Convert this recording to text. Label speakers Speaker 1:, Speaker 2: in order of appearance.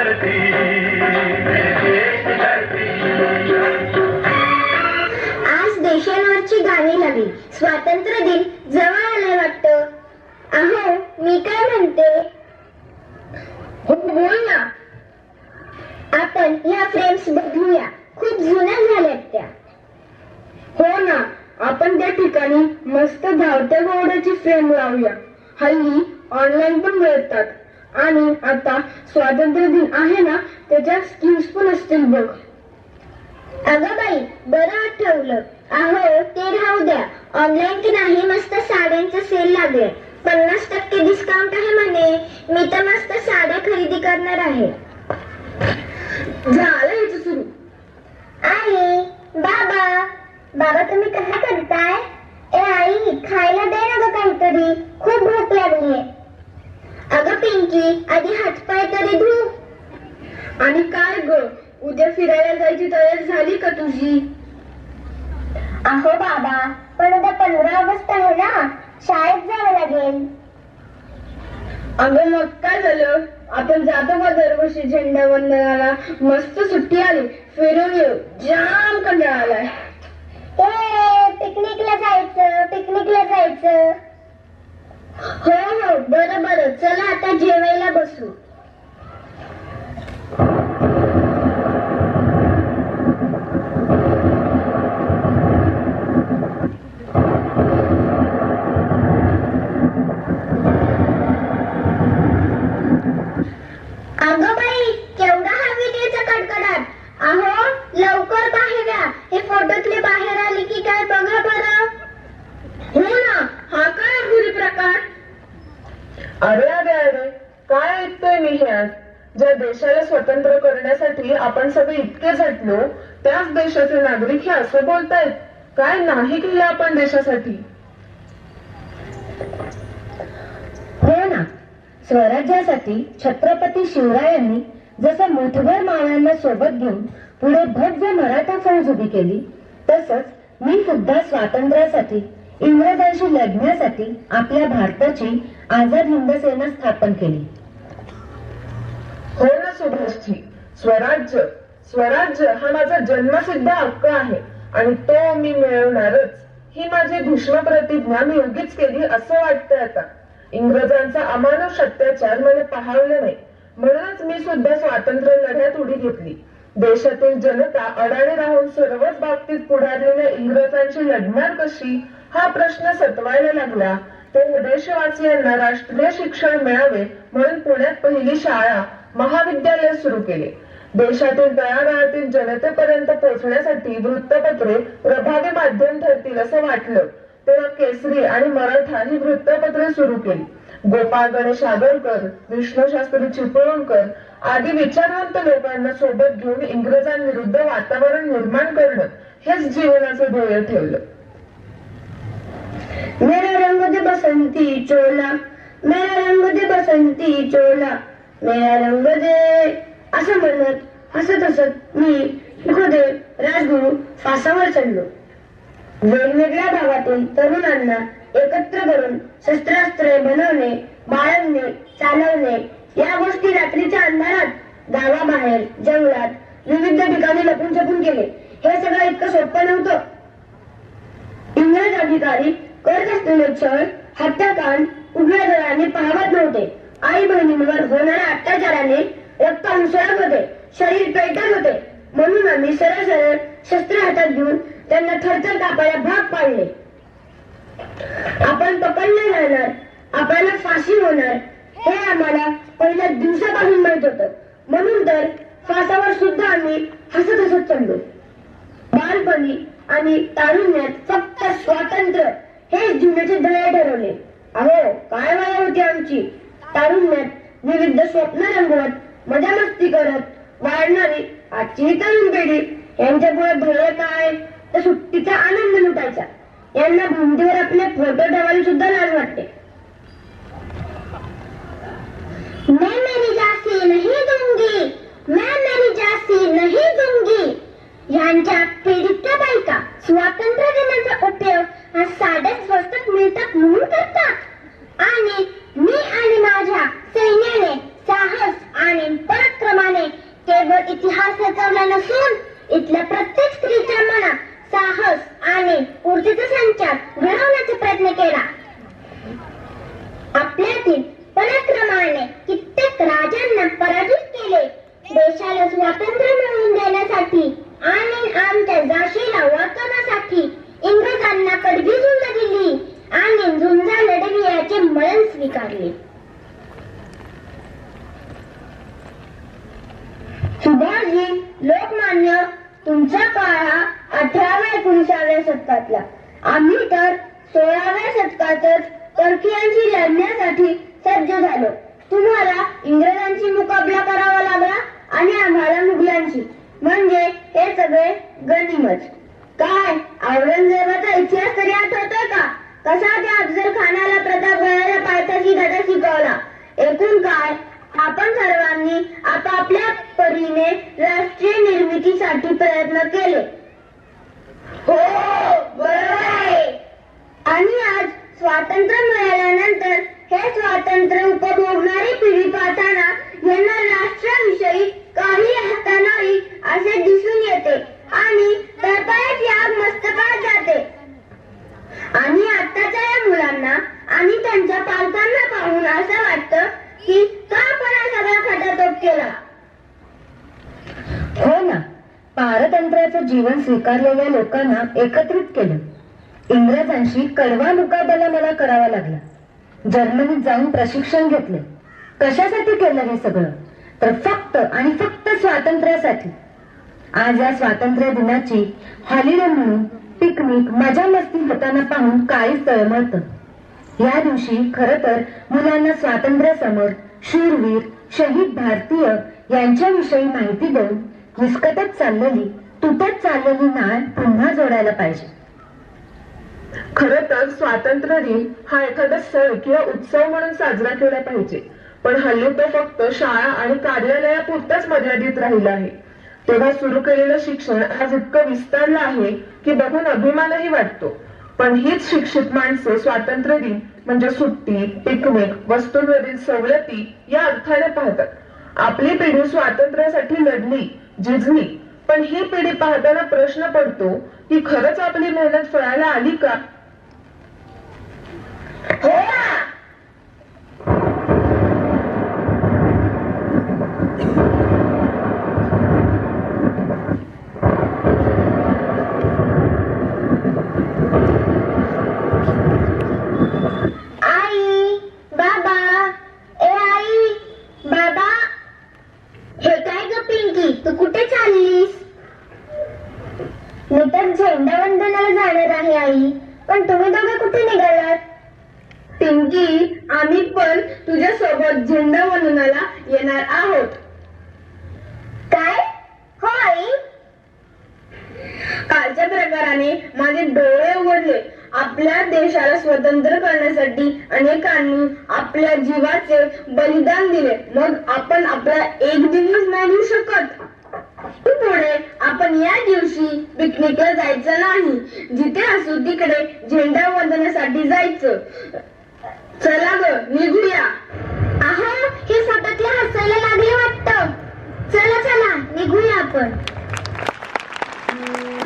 Speaker 1: धरती, मेरे देश की धरती।
Speaker 2: आज देशांवरची गाणी लागली, स्वातंत्र्य दिन जवळ आलाय वाटतं. अहो, मी काय म्हणते,
Speaker 3: हो बोल ना.
Speaker 2: आपण ह्या फ्रेम्स बदलूया, खूप जुन्या झाल्यात त्या.
Speaker 3: हो ना, आपण त्या ठिकाणी मस्त धावत्या घोड्याची फ्रेम लावूया. हल्ली ऑनलाईन पण मिळतात. आणि आता स्वातंत्र्य दिन आहे ना, त्याच्या स्कीम्स पण असतील बघ.
Speaker 2: अगं बाई, बरं आठवलं. अहो, ते राहू द्या. ऑनलाईन की नाही, मस्त साड्यांचं सेल लागले, 50% डिस्काउंट आहे म्हणे. मी तर मस्त साड्या खरेदी करणार आहे.
Speaker 3: झालं याचं सुरू.
Speaker 2: आई, बाबा, बाबा तुम्ही कसं करताय? ए आई, खायला दे ना ग काहीतरी, खूप भूक लागलीये. अगं पिंकी, आधी हातपाय तरी धु.
Speaker 3: आणि काय ग, उद्या फिरायला जायची तयारी झाली का तुझी?
Speaker 2: अहो बाबा, पण उद्या 15 ऑगस्ट आहे ना, शाळेत जावं लागेल.
Speaker 3: अगं मग काय झालं, आपण जातो का दरवर्षी झेंडा वंदनाला? मस्त सुट्टी आली, फिरून येऊ. जाम कंटाळा आलाय.
Speaker 2: पिकनिकला जायचं, पिकनिकला जायचं. हो हो, बरं बरं, चला आता जेवायला बसू. अगं बाई, केवढा हा विजेचा कडकडाट. अहो, लवकर बाहेर या. हे फोटोतले बाहेर आले की काय बघा बरं.
Speaker 3: हो ना, हा काय अघोरी प्रकार? अरे अरे अरे, काय ऐकतोय मी हे आज? ज्या देशाला स्वतंत्र करण्यासाठी आपण सगळे इतके झटलो, त्याच देशाचे नागरिक हे असं बोलतायत. काय नाही केलं आपण देशासाठी?
Speaker 4: हो ना, स्वराज्यासाठी छत्रपती शिवरायांनी जसं मुठभर मावळ्यांना सोबत घेऊन पुढे भव्य मराठा फौज उभी केली, तसंच मी सुद्धा स्वातंत्र्यासाठी इंग्रजांशी लढण्यासाठी आपल्या भारताची आझाद हिंद सेना स्थापन केली.
Speaker 3: हो ना सुभाषजी, स्वराज्य स्वराज्य हा माझा जन्मसिद्ध हक्क आहे आणि तो मी मिळवणारच. ही माझी भीष्म प्रतिज्ञा मी उगीच केली असं वाटतंय आता. इंग्रजांचा अमानुष अत्याचार मला पाहावले नाही, म्हणूनच मी सुद्धा स्वातंत्र्य लढ्यात उडी घेतली. देशातील जनता अडाणी राहून सर्वच बाबतीत पुढारलेल्या इंग्रजांशी लढणार कशी, हा प्रश्न सतवायला लागला. तेव्हा देशवासियांना राष्ट्रीय शिक्षण मिळावे म्हणून पुण्यात पहिली शाळा महाविद्यालय सुरू केले. देशातील तळागाळातील जनतेपर्यंत पोहोचण्यासाठी वृत्तपत्रे प्रभावी माध्यम ठरतील असं वाटलं, तेव्हा केसरी आणि मराठा ही वृत्तपत्रे सुरू केली. गोपाळ गणेश आगरकर, विष्णुशास्त्री चिपळूणकर आदी विचारवंत लोकांना सोबत घेऊन इंग्रजांविरुद्ध वातावरण निर्माण करणं हेच जीवनाचं ध्येय ठेवलं.
Speaker 2: मेरा रंग दे बसंती चोला, मेरा रंग दे बसंती चोला, मेरा रंग दे, असं म्हणत हसत हसत मी सुखदेव राजगुरू फासावर चढलो. वेगवेगळ्या भागातून तरुणांना एकत्र करून शस्त्रास्त्रे बनवणे, बाळगणे, चालवणे या गोष्टी रात्रीच्या अंधारात गावाबाहेर, जंगलात विविध ठिकाणी लपून छपून केले. हे सगळं इतकं सोपं नव्हतं. इंग्रज अधिकारी करत असलेले छळ, हत्याकांड उघड्या डोळ्यांनी पाहत नव्हते. आई बहिणींवर होणाऱ्या अत्याचाराने रक्त उसळत होते, शरीर पेटत होते. म्हणून आम्ही सरळ सरळ शस्त्र हातात घेऊन त्यांना थरथर कापायला भाग पाडले. आपण पकडले जाणार, आपल्याला फाशी होणार हे आम्हाला पहिल्या दिवसापासून माहित होतं. म्हणून तर फासावर सुद्धा आम्ही हसत हसत चढलो. बालपणी आणि तारुण्यात फक्त स्वातंत्र्य हेच जीवनाचे ध्येय ठरवले. अहो, काय माया होती आमची. तारुण्यात विविध स्वप्न रंगवत, मजा मस्ती करत वाढणारी आजची तरुण पिढी यांच्यापुढे ध्येय काय तर सुट्टीचा आनंद लुटायचा. यांना भिंतीवर आपले फोटो ठेवायला सुद्धा लाज वाटते. मैं मेरी जासी नहीं दूंगी, मैं मेरी जासी नहीं दूंगी. यांच्या पीडित बायका स्वातंत्र्य दिनाचा उपयोग आज साड्या स्वस्तात मिळतात म्हणून करतात आणि मी आणि माझ्या सैन्याने साहस आणि पराक्रमाने इतिहास रचवला नसून इथल्या प्रत्येक स्त्रीच्या मनात साहस आणि ऊर्जेचा संचार घडवण्याचा प्रयत्न केला. आपल्यातील पराक्रमाने कित्येक राजांना पराजित केले. देशाला स्वातंत्र्य मिळवून देण्यासाठी आणि आमच्या जाशीला वाचवण्यासाठी इंग्रजांना कडवी झुंज दिली आणि झुंजा लढवियाचे मरण स्वीकारले. सुभाषजी, लोकमान्य, तुमचा काळ हा 18व्या-19व्या शतकातला. आम्ही तर 16व्या शतकातच परकीयांशी लढण्यासाठी सज्ज झालो. तुम्हाला इंग्रजांशी मुकाबला करावा लागला आणि आम्हाला मुघलांशी. म्हणजे हे सगळे गनिमत. काय औरंगजेबाचा इतिहास तरी आठवतोय का? कसा त्या अफजल खानाला प्रतापगडाच्या पायथ्याशी धडा शिकवला. एकूण काय, आपण सर्वांनी आपापल्या परीने राष्ट्रीय निर्मितीसाठी प्रयत्न केले. हो, बरोबर आहे. आणि आज स्वातंत्र्य मिळाल्यानंतर हे स्वातंत्र्य उपभोगणारी पिढी पाहताना यांना राष्ट्राविषयी काही आस्था नाही असे दिसून येते आणि तळपायाची आग मस्तकात जाते. आणि आत्ताच्या या मुलांना आणि त्यांच्या पालकांना पाहून असं वाटतं की का आपण हा सगळा खटाटोप केला.
Speaker 4: हो ना, पारतंत्र्याचं जीवन स्वीकारलेल्या लोकांना एकत्रित केलं. इंग्रजांशी कडवा मुकाबला मला करावा लागला. जर्मनीत जाऊन प्रशिक्षण घेतले. कशासाठी केलं हे सगळं? तर फक्त आणि फक्त स्वातंत्र्यासाठी. आज या स्वातंत्र्य दिनाची हॉलिडे म्हणून पिकनिक मजा मस्ती होताना पाहून काळीच तळमळतं. या दिवशी खरं तर मुलांना स्वातंत्र्य समर, शूरवीर, शहीद भारतीय यांच्याविषयी माहिती देऊन विस्कटत चाललेली, तुटत चाललेली नाळ पुन्हा जोडायला पाहिजे.
Speaker 3: खरं तर स्वातंत्र्य दिन हा एखादा सण किंवा उत्सव म्हणून साजरा केला पाहिजे. पण हल्ली तो फक्त शाळा आणि कार्यालयापुरताच मर्यादित राहिला आहे. तेव्हा सुरू केलेलं शिक्षण आज इतकं विस्तारलं आहे की बघून अभिमानही वाटतो. पण हीच शिक्षित माणसं स्वातंत्र्य दिन म्हणजे सुट्टी, पिकनिक, वस्तूंवरील सवलती या अर्थाने पाहतात. आपली पिढी स्वातंत्र्यासाठी लढली, झिजली, पण ही पिढी पाहताना प्रश्न पडतो की खरंच आपली मेहनत फळाला आली का?
Speaker 2: हो, आई, बाबा, आई, बाबा. हे काय ग पिंकी, तू कुठे चाललीस? मी तर झेंडावंदनाला जाणार आहे आई. पण तुम्ही दोघे कुठे निघालात? पिंकी, आम्ही पण तुझ्या सोबत झेंडावंदनाला येणार आहोत. काय? हो आई. कालच्या प्रकाराने माझे डोळे उघडले. आपल्या देशाला स्वतंत्र करण्यासाठी अनेकांनी आपल्या जीवाचे बलिदान दिले. मग आपण आपला एक दिवस नाही देऊ शकत. पुढे आपण या दिवशी पिकनिकला जायचं नाही. जिथे असू तिकडे झेंडा वंदनासाठी जायचं. चला ग, निघूया. आहा, हे फटाकले हसायला लागले वाटतं. चला चला, निघूया आपण.